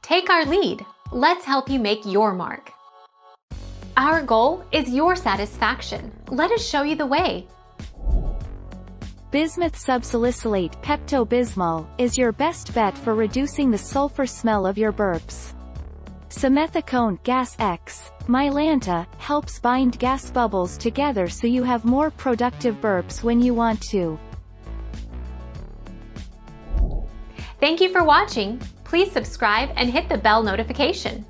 Take our lead. Let's help you make your mark. Our goal is your satisfaction. Let us show you the way. Bismuth subsalicylate Pepto-Bismol is your best bet for reducing the sulfur smell of your burps. Simethicone gas X, Mylanta, helps bind gas bubbles together so you have more productive burps when you want to. Thank you for watching. Please subscribe and hit the bell notification.